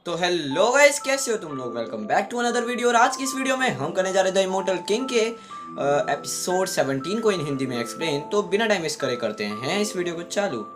तो hello guys, कैसे हो तुम लोग। Welcome back to another video. और आज की इस वीडियो में हम करने जा रहे थे इमोर्टल किंग के एपिसोड 17 को इन हिंदी में एक्सप्लेन। तो बिना टाइम वेस्ट करे करते हैं इस वीडियो को चालू।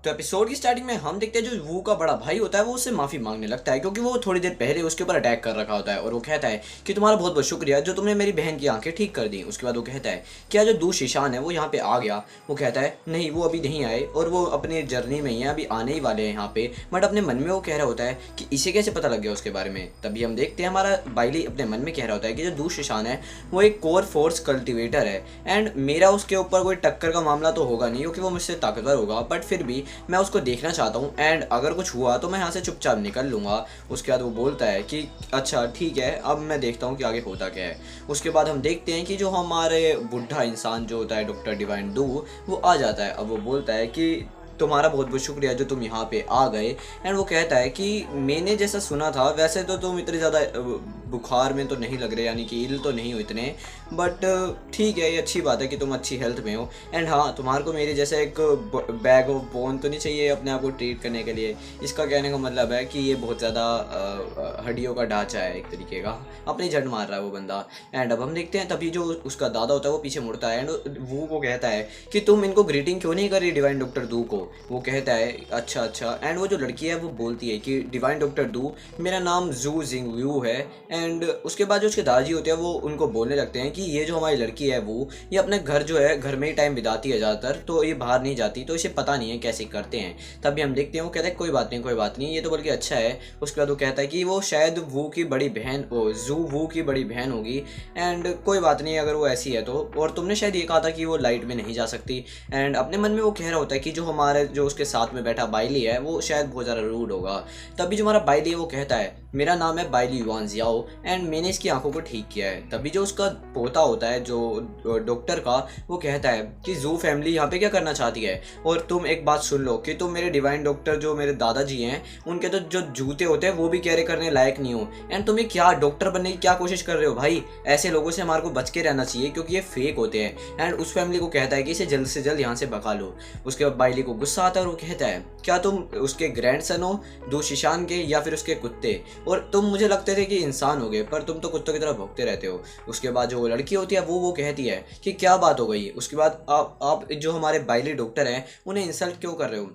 तो एपिसोड की स्टार्टिंग में हम देखते हैं जो वू का बड़ा भाई होता है वो उससे माफी मांगने लगता है, क्योंकि वो थोड़ी देर पहले उसके ऊपर अटैक कर रखा होता है। और वो कहता है कि तुम्हारा बहुत बहुत शुक्रिया जो तुमने मेरी बहन की आंखें ठीक कर दी। उसके बाद वो कहता है क्या जो दूर शीशान है वो यहाँ पे आ गया। वो कहता है नहीं, वो अभी नहीं आए और वो अपने जर्नी में ही है, अभी आने ही वाले हैं यहाँ पे। बट अपने मन में वो कह रहा होता है कि इसे कैसे पता लग गया उसके बारे में। तभी हम देखते हैं हमारा बाइली अपने मन में कह रहा होता है कि जो दूर शीशान है वो एक कोर फोर्स कल्टिवेटर है एंड मेरा उसके ऊपर कोई टक्कर का मामला तो होगा नहीं, क्योंकि वो मुझसे ताकतवर होगा। बट फिर भी मैं उसको देखना चाहता हूँ एंड अगर कुछ हुआ तो मैं यहाँ से चुपचाप निकल लूँगा। उसके बाद वो बोलता है कि अच्छा ठीक है, अब मैं देखता हूँ कि आगे होता क्या है। उसके बाद हम देखते हैं कि जो हमारे बुढ़ा इंसान जो होता है डॉक्टर डिवाइन डू, वो आ जाता है। अब वो बोलता है कि तुम्हारा बहुत बहुत शुक्रिया जो तुम यहाँ पे आ गए। एंड वो कहता है कि मैंने जैसा सुना था वैसे तो तुम इतने ज़्यादा बुखार में तो नहीं लग रहे, यानी कि इल तो नहीं हो इतने। बट ठीक है, ये अच्छी बात है कि तुम अच्छी हेल्थ में हो। एंड हाँ, तुम्हारे को मेरे जैसा एक बैग ऑफ बोन तो नहीं चाहिए अपने आप को ट्रीट करने के लिए। इसका कहने का मतलब है कि ये बहुत ज़्यादा हड्डियों का ढांचा है एक तरीके का। अपनी झट मार रहा है वो बंदा। एंड अब हम देखते हैं तभी जो उसका दादा होता है वो पीछे मुड़ता है एंड वो को कहता है कि तुम इनको ग्रीटिंग क्यों नहीं कर रही डिवाइन डॉक्टर दू को। वो कहता है अच्छा अच्छा। एंड वो जो लड़की है वो बोलती है कि डिवाइन डॉक्टर डू, मेरा नाम जू जिंग व्यू है। एंड उसके बाद जो उसके दादाजी होते हैं वो उनको बोलने लगते हैं कि ये जो हमारी लड़की है वो ये अपने घर जो है घर में ही टाइम बिताती है ज़्यादातर, तो ये बाहर नहीं जाती, तो इसे पता नहीं है कैसे करते हैं। तभी हम देखते हैं वो कहता है कोई बात नहीं कोई बात नहीं, ये तो बल्कि अच्छा है। उसके बाद वो कहता है कि वो शायद वू की बड़ी बहन जू वू की बड़ी बहन होगी एंड कोई बात नहीं अगर वो ऐसी है तो। और तुमने शायद ये कहा था कि वो लाइट में नहीं जा सकती। एंड अपने मन में वो कह रहा होता है कि जो हमारे जो उसके साथ में बैठा बाइली है वो शायद बहुत ज़्यादा रूड होगा। तभी जो हमारा बाइली है वो कहता है मेरा नाम है बाइली युआन जियाओ एंड मैंने इसकी आंखों को ठीक किया है। तभी जो उसका पोता होता है जो डॉक्टर का, वो कहता है कि जू फैमिली यहाँ पे क्या करना चाहती है। और तुम एक बात सुन लो कि तुम मेरे डिवाइन डॉक्टर जो मेरे दादाजी हैं उनके तो जो जूते होते हैं वो भी कैरी करने लायक नहीं हो। एंड तुम ये क्या डॉक्टर बनने की क्या कोशिश कर रहे हो भाई। ऐसे लोगों से हमारे को बच के रहना चाहिए क्योंकि ये फेक होते हैं। एंड उस फैमिली को कहता है कि इसे जल्द से जल्द यहाँ से भगा लो। उसके बाद बाइली को गुस्सा आता है और वो कहता है क्या तुम उसके ग्रैंडसन हो दो शीशान के या फिर उसके कुत्ते, और तुम मुझे लगते थे कि इंसान हो गए पर तुम तो कुत्तों की तरह भौंकते रहते हो। उसके बाद जो वो लड़की होती है वो कहती है कि क्या बात हो गई। उसके बाद आप जो हमारे बाइली डॉक्टर हैं उन्हें इंसल्ट क्यों कर रहे हो।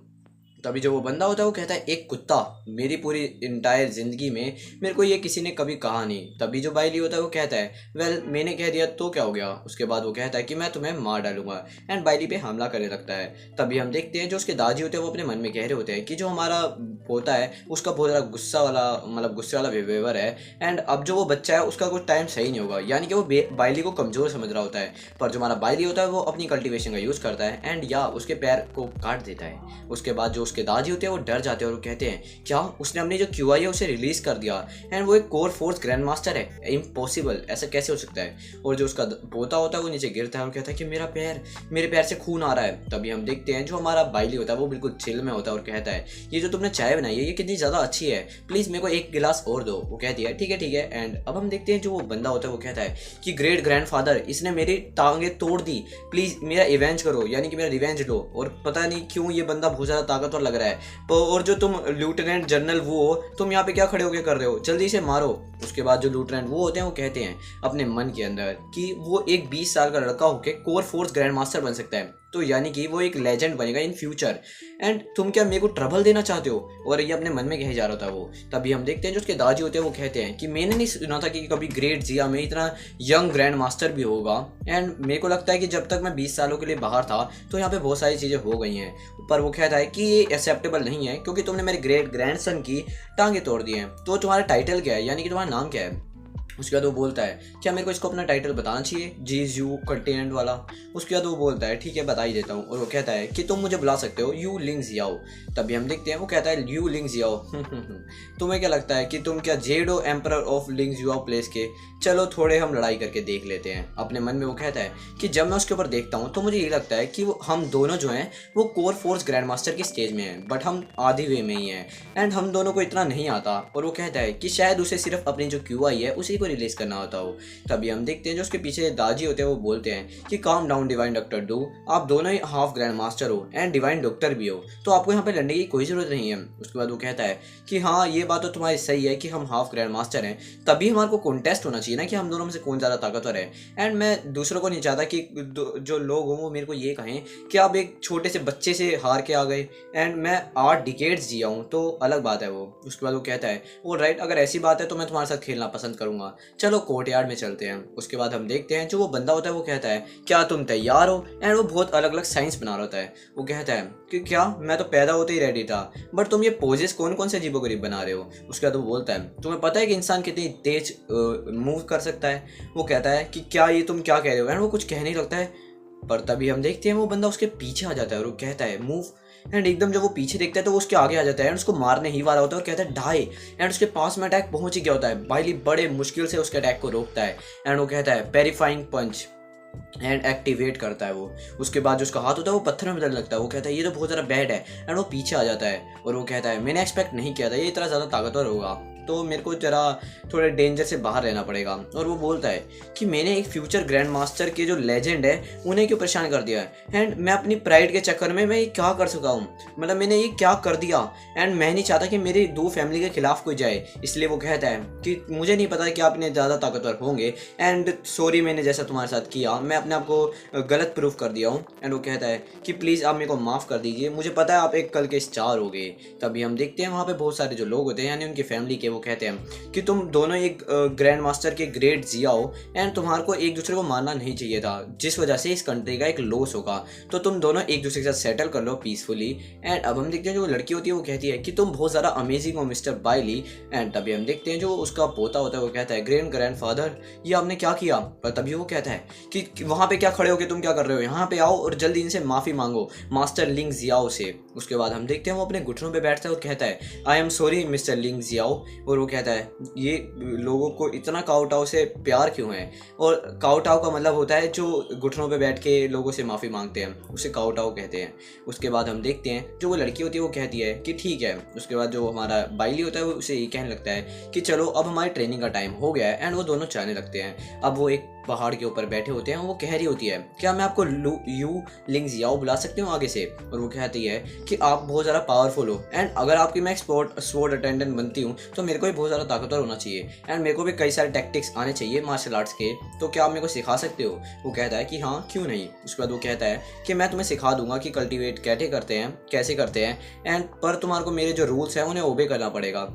तभी जो वो बंदा होता है वो कहता है एक कुत्ता, मेरी पूरी इंटायर ज़िंदगी में मेरे को ये किसी ने कभी कहा नहीं। तभी जो बाइली होता है वो कहता है वेल मैंने कह दिया तो क्या हो गया। उसके बाद वो कहता है कि मैं तुम्हें मार डालूंगा एंड बाइली पे हमला करने लगता है। तभी हम देखते हैं जो उसके दादी होते हैं वो अपने मन में कह रहे होते हैं कि जो हमारा पोता है उसका बहुत ज़्यादा गुस्सा वाला मतलब गुस्से वाला बिहेवियर है। एंड अब जो वो बच्चा है उसका कुछ टाइम सही नहीं होगा, यानी कि वो बाइली को कमज़ोर समझ रहा होता है। पर जो हमारा बाइली होता है वो अपनी कल्टिवेशन का यूज़ करता है एंड या उसके पैर को काट देता है। उसके बाद जो उसके दादी होते हैं वो डर जाते हैं और कहते हैं क्या उसने अपनी जो क्यूआई है उसे रिलीज कर दिया एंड वो एक कोर फोर्स ग्रैंड मास्टर है, इम्पॉसिबल, ऐसा कैसे हो सकता है। और जो उसका पोता होता है वो नीचे गिरता है और कहता है कि मेरे पैर से खून आ रहा है। तभी हम देखते हैं जो हमारा बाइली होता है वो बिल्कुल चिल में होता है और कहता है ये जो तुमने चाय बनाई है ये कितनी ज़्यादा अच्छी है, प्लीज़ मेरे को एक गिलास और दो। वो कहती है ठीक है ठीक है। एंड अब हम देखते हैं जो वो बंदा होता है वो कहता है कि ग्रेट ग्रैंडफादर इसने मेरी टांगे तोड़ दी, प्लीज़ मेरा रिवेंज करो, यानी कि मेरा रिवेंज लो। और पता नहीं क्यों ये बंदा बहुत ज़्यादा ताकतवर लग रहा है। और जो तुम लेफ्टिनेंट जनरल वो हो तुम यहाँ पे क्या खड़े होके कर रहे हो, जल्दी से मारो। उसके बाद जो लेफ्टिनेंट वो होते हैं वो कहते हैं अपने मन के अंदर कि वो एक 20 साल का लड़का होके कोर फोर्स ग्रैंड मास्टर बन सकता है, तो यानी कि वो एक लेजेंड बनेगा इन फ्यूचर। एंड तुम क्या मेरे को ट्रबल देना चाहते हो। और ये अपने मन में कहे जा रहा था वो। तभी हम देखते हैं जो उसके दादी होते हैं वो कहते हैं कि मैंने नहीं सुना था कि कभी ग्रेट जिया में इतना यंग ग्रैंड मास्टर भी होगा। एंड मेरे को लगता है कि जब तक मैं 20 सालों के लिए बाहर था तो यहाँ पे बहुत सारी चीज़ें हो गई हैं। पर वो कहता है कि ये एक्सेप्टेबल नहीं है क्योंकि तुमने मेरे ग्रेट ग्रैंडसन की टांगे तोड़ दी हैं। तो तुम्हारा टाइटल क्या है, यानी कि तुम्हारा नाम क्या है। उसके बाद वो बोलता है क्या मेरे को इसको अपना टाइटल बताना चाहिए, जी यू कंटिनेंट वाला। उसके बाद वो बोलता है ठीक है बता ही देता हूँ। और वो कहता है कि तुम मुझे बुला सकते हो यू लिंग जियाओ। तभी हम देखते हैं वो कहता है यू लिंग जियाओ तुम्हें क्या लगता है कि तुम क्या जेडो एम्परर ऑफ लिंग जियाओ प्लेस के, चलो थोड़े हम लड़ाई करके देख लेते हैं। अपने मन में वो कहता है कि जब मैं उसके ऊपर देखता हूँ तो मुझे ये लगता है कि हम दोनों जो हैं वो कोर फोर्स ग्रैंड मास्टर की स्टेज में हैं, बट हम आधी वे में ही हैं एंड हम दोनों को इतना नहीं आता। और वो कहता है कि शायद उसे सिर्फ अपनी जो क्यूआई है उसी को रिलीज करना होता हो। तभी हम देखते हैं जो उसके पीछे दाजी होते हैं वो बोलते हैं कि calm down divine doctor do, आप दोनों ही हाफ ग्रैंड मास्टर हो एंड डिवाइन डॉक्टर भी हो, तो आपको यहाँ पे लड़ने की कोई ज़रूरत नहीं है। उसके बाद वो कहता है कि हाँ ये बात तो तुम्हारी सही है कि हम हाफ ग्रैंड मास्टर हैं, तभी हमारे को कॉन्टेस्ट होना चाहिए ना कि हम दोनों में से कौन ज़्यादा ताकतवर है। एंड मैं दूसरों को नहीं चाहता कि जो लोग हों वो मेरे को ये कहें कि आप एक छोटे से बच्चे से हार के आ गए एंड मैं 8 डिकेड्स जिया हूँ, तो अलग बात है वो। उसके बाद वो कहता है वो राइट, अगर ऐसी बात है तो मैं तुम्हारे साथ खेलना पसंद करूँगा, चलो कोर्टयार्ड में चलते हैं। उसके बाद हम देखते हैं जो वो बंदा होता है वो कहता है क्या तुम तैयार हो, एंड वो बहुत अलग अलग साइंस बना रहा होता है। वो कहता है कि क्या, मैं तो पैदा होते ही रेडी था, बट तुम ये पोजेस कौन कौन से अजीबोगरीब बना रहे हो। उसके बाद वो बोलता है तुम्हें पता है कि इंसान कितनी तेज मूव कर सकता है। वो कहता है कि क्या ये तुम क्या कह रहे हो, एंड वो कुछ कहने ही लगता है, पर तभी हम देखते हैं वो बंदा उसके पीछे आ जाता है और वो कहता है मूव, एंड एकदम जब वो पीछे देखता है तो वो उसके आगे आ जाता है एंड उसको मारने ही वाला होता है और कहता है डाई, एंड उसके पास में अटैक पहुंच ही गया होता है। बाइली बड़े मुश्किल से उसके अटैक को रोकता है एंड वो कहता है पेरिफाइंग पंच एंड एक्टिवेट करता है वो। उसके बाद जो उसका हाथ होता है वो पत्थर में बदलने लगता है। वो कहता है ये तो बहुत ज़्यादा बैड है, एंड वो पीछे आ जाता है और वो कहता है मैंने एक्सपेक्ट नहीं किया था ये इतना ज़्यादा ताकतवर होगा, तो मेरे को जरा थोड़े डेंजर से बाहर रहना पड़ेगा। और वो बोलता है कि मैंने एक फ्यूचर ग्रैंड मास्टर के जो लेजेंड है उन्हें क्यों परेशान कर दिया है, एंड मैं अपनी प्राइड के चक्कर में मैं ये क्या कर सका हूँ, मतलब मैंने ये क्या कर दिया, एंड मैं नहीं चाहता कि मेरी 2 फैमिली के खिलाफ कोई जाए। इसलिए वो कहता है कि मुझे नहीं पता कि आप इतने ज़्यादा ताकतवर होंगे, एंड सॉरी मैंने जैसा तुम्हारे साथ किया, मैं अपने आप को गलत प्रूफ कर दिया हूँ। एंड वो कहता है कि प्लीज़ आप मेरे को माफ़ कर दीजिए, मुझे पता है आप एक कल के स्टार हो गए। तभी हम देखते हैं वहाँ पे बहुत सारे जो लोग होते हैं यानी उनकी फैमिली के, वो कहते हैं कि तुम दोनों एक ग्रैंड मास्टर के ग्रेट जिया हो एंड तुम्हारे को एक दूसरे को मारना नहीं चाहिए था, जिस वजह से इस कंट्री का एक लॉस होगा, तो तुम दोनों एक दूसरे के साथ सेटल कर लो पीसफुली। एंड अब हम देखते हैं जो लड़की होती है वो कहती है कि तुम बहुत ज़्यादा अमेजिंग हो मिस्टर बाइली। एंड तभी हम देखते हैं जो उसका पोता होता है वो कहता है ग्रैंड फादर ये आपने क्या किया। पर तभी वो कहता है कि वहाँ पे क्या खड़े हो के तुम क्या कर रहे हो, यहाँ पे आओ और जल्दी इनसे माफ़ी मांगो मास्टर लिंग जियाओ से। उसके बाद हम देखते हैं वो अपने घुटनों पे बैठता है और कहता है आई एम सॉरी मिस्टर लिंग जियाओ। और वो कहता है ये लोगों को इतना काउटाओ से प्यार क्यों है, और काउटाओ का मतलब होता है जो घुटनों पे बैठ के लोगों से माफ़ी मांगते हैं, उसे काउटाओ कहते हैं। उसके बाद हम देखते हैं जो वो लड़की होती है वो कहती है कि ठीक है। उसके बाद जो हमारा बाइली होता है वो उसे ये कहने लगता है कि चलो अब हमारी ट्रेनिंग का टाइम हो गया है, एंड वो दोनों जाने लगते हैं। अब वो एक पहाड़ के ऊपर बैठे होते हैं, वो कह रही होती है क्या मैं आपको यू लिंग जियाओ बुला सकती हूँ आगे से। और वो कहती है कि आप बहुत ज़्यादा पावरफुल हो, एंड अगर आपकी मैं स्वॉर्ड अटेंडेंट बनती हूँ तो मेरे को भी बहुत ज़्यादा ताकतवर होना चाहिए, एंड मेरे को भी कई सारे टैक्टिक्स आने चाहिए मार्शल आर्ट्स के, तो क्या आप मेरे को सिखा सकते हो। वो कहता है कि हाँ क्यों नहीं। उसके बाद वो कहता है कि मैं तुम्हें सिखा दूंगा कि कल्टिवेट कैसे करते हैं एंड पर तुम्हारे को मेरे जो रूल्स हैं उन्हें ओबे करना पड़ेगा,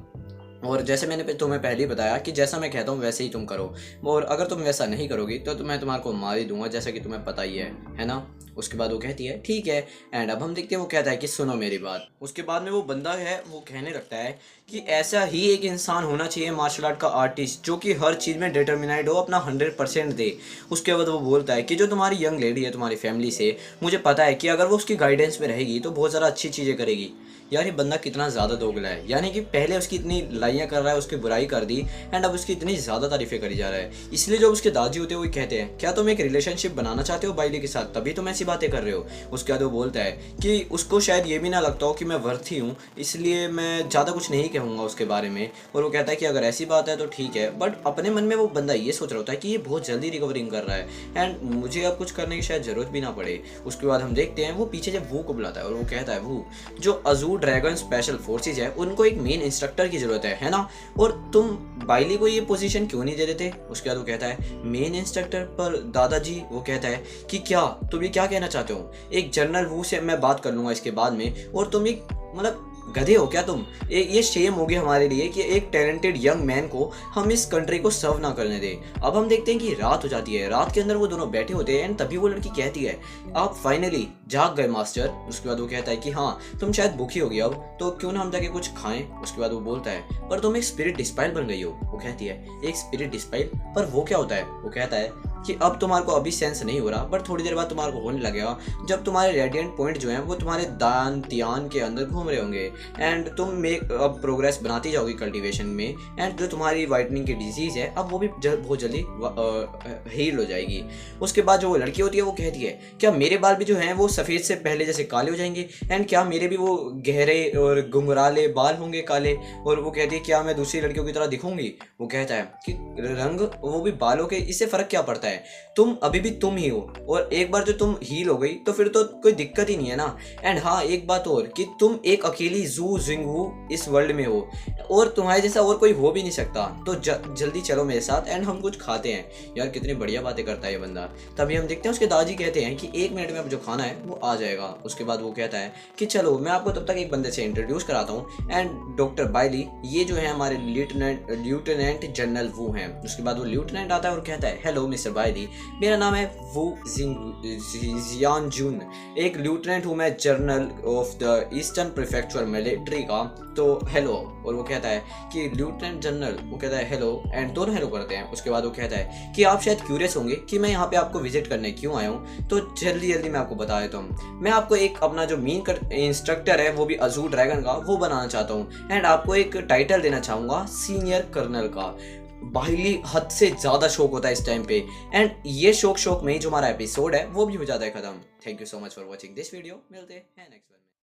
और जैसे मैंने तुम्हें पहले ही बताया कि जैसा मैं कहता हूँ वैसे ही तुम करो, और अगर तुम वैसा नहीं करोगी तो मैं तुम्हारे को मार ही दूंगा, जैसा कि तुम्हें पता ही है ना। उसके बाद वो कहती है ठीक है। एंड अब हम देखते हैं वो कहता है कि सुनो मेरी बात। उसके बाद में वो बंदा है वो कहने लगता है कि ऐसा ही एक इंसान होना चाहिए मार्शल आर्ट का आर्टिस्ट जो कि हर चीज़ में डिटर्मिनाइड हो, अपना 100% दे। उसके बाद वो बोलता है कि जो तुम्हारी यंग लेडी है तुम्हारी फैमिली से, मुझे पता है कि अगर वो उसकी गाइडेंस में रहेगी तो बहुत ज़्यादा अच्छी चीज़ें करेगी। यार ये बंदा कितना ज़्यादा दोगला है, यानी कि पहले उसकी इतनी लाइयाँ कर रहा है, उसकी बुराई कर दी, एंड अब उसकी इतनी ज़्यादा तारीफें करी जा रहा है। इसलिए जो उसके दादी होते हैं वो कहते हैं क्या तुम एक रिलेशनशिप बनाना चाहते हो बाइली के साथ, तभी तुम ऐसी बातें कर रहे हो। उसके बाद वो बोलता है कि उसको शायद ये भी ना लगता हो कि मैं वर्थी हूँ, इसलिए मैं ज़्यादा कुछ नहीं कहूँगा उसके बारे में। और वो कहता है कि अगर ऐसी बात है तो ठीक है, बट अपने मन में वो बंदा ये सोच रहा होता है कि ये बहुत जल्दी रिकवरिंग कर रहा है एंड मुझे अब कुछ करने की शायद ज़रूरत भी ना पड़े। उसके बाद हम देखते हैं वो पीछे जब वू को बुलाता है और वो कहता है वो जो अजूर ड्रैगन स्पेशल फोर्सेज है उनको एक मेन इंस्ट्रक्टर की जरूरत है ना, और तुम बाइली को ये पोजीशन क्यों नहीं दे देते। उसके बाद वो कहता है मेन इंस्ट्रक्टर, पर दादाजी। वो कहता है कि क्या तुम ये क्या कहना चाहते हो, एक जनरल वू से मैं बात कर लूँगा इसके बाद में, और तुम एक मतलब गधे हो क्या तुम। ये शेम हो गया हमारे लिए कि एक टैलेंटेड यंग मैन को हम इस कंट्री को सर्व ना करने दें। अब हम देखते हैं कि रात हो जाती है, रात के अंदर वो दोनों बैठे होते हैं एंड तभी वो लड़की कहती है आप फाइनली जाग गए मास्टर। उसके बाद वो कहता है कि हाँ तुम शायद भूखी होगी अब, तो क्यों ना हम जाके कुछ खाएं। उसके बाद वो बोलता है पर तुम एक स्पिरिट डिस्पाइल बन गई हो। वो कहती है एक स्पिरिट डिस्पाइल, पर वो क्या होता है। वो कहता है कि अब तुम्हारे को अभी सेंस नहीं हो रहा, बट थोड़ी देर बाद तुम्हारे को होने लगेगा, जब तुम्हारे रेडिएंट पॉइंट जो हैं वो तुम्हारे दान त्यान के अंदर घूम रहे होंगे, एंड तुम अब प्रोग्रेस बनाती जाओगी कल्टीवेशन में, एंड जो तुम्हारी वाइटनिंग की डिजीज़ है अब वो भी बहुत जल्दी हील हो जाएगी। उसके बाद जो वो लड़की होती है वो कहती है क्या मेरे बाल भी जो हैं वो सफ़ेद से पहले जैसे काले हो जाएंगे, एंड क्या मेरे भी वो गहरे और घुंघराले बाल होंगे काले, और वो कहती है क्या मैं दूसरी लड़कियों की तरह दिखूंगी। वो कहता है कि रंग वो भी बालों के, इससे फ़र्क क्या पड़ता है, तुम अभी भी तुम ही हो, और एक बार जो तुम हील हो गई तो फिर तो कोई दिक्कत ही नहीं है ना। एंड हाँ एक बात और कि तुम एक अकेली जू जिंगू इस वर्ल्ड में हो, और तुम्हारे जैसा और कोई हो भी नहीं सकता, तो जल्दी चलो मेरे साथ एंड हम कुछ खाते हैं। यार कितनी बढ़िया बातें करता है ये बंदा। तभी हम देखते हैं उसके दादाजी कहते हैं कि 1 मिनट में अब जो खाना है वो आ जाएगा। उसके बाद वो कहता है कि चलो मैं आपको तब तक एक बंदे से इंट्रोड्यूस कराता हूँ, एंड डॉक्टर बाइली ये जो है हमारे ल्यूटेनेंट जनरल वू हैं। उसके बाद वो ल्यूटेनेंट आता है और कहता है हेलो मिस्टर बाइली, मेरा नाम है वू जियान जून, एक ल्यूटेनेंट हूँ मैं, general of the eastern prefecture military का, तो हेलो। और वो कहता है कि ल्यूटेनेंट जनरल, वो कहता है हेलो, एंड दोनों हेलो करते हैं। उसके बाद वो कहता है कि आप शायद क्यूरियस होंगे कि मैं यहाँ पे आपको विजिट करने क्यों आया हूँ, तो जल्दी जल्दी मैं आपको बता देता हूँ। मैं आपको एक अपना जो मेन इंस्ट्रक्टर है वो भी अजूर ड्रैगन का वो बनाना चाहता हूँ, एंड आपको एक टाइटल देना चाहूँगा सीनियर कर्नल का। बाइली हद से ज़्यादा शौक होता है इस टाइम पे, एंड ये शौक में ही जो हमारा एपिसोड है वो भी हो जाता है खत्म। Thank you so much for watching this video, मिलते हैं नेक्स्ट वन।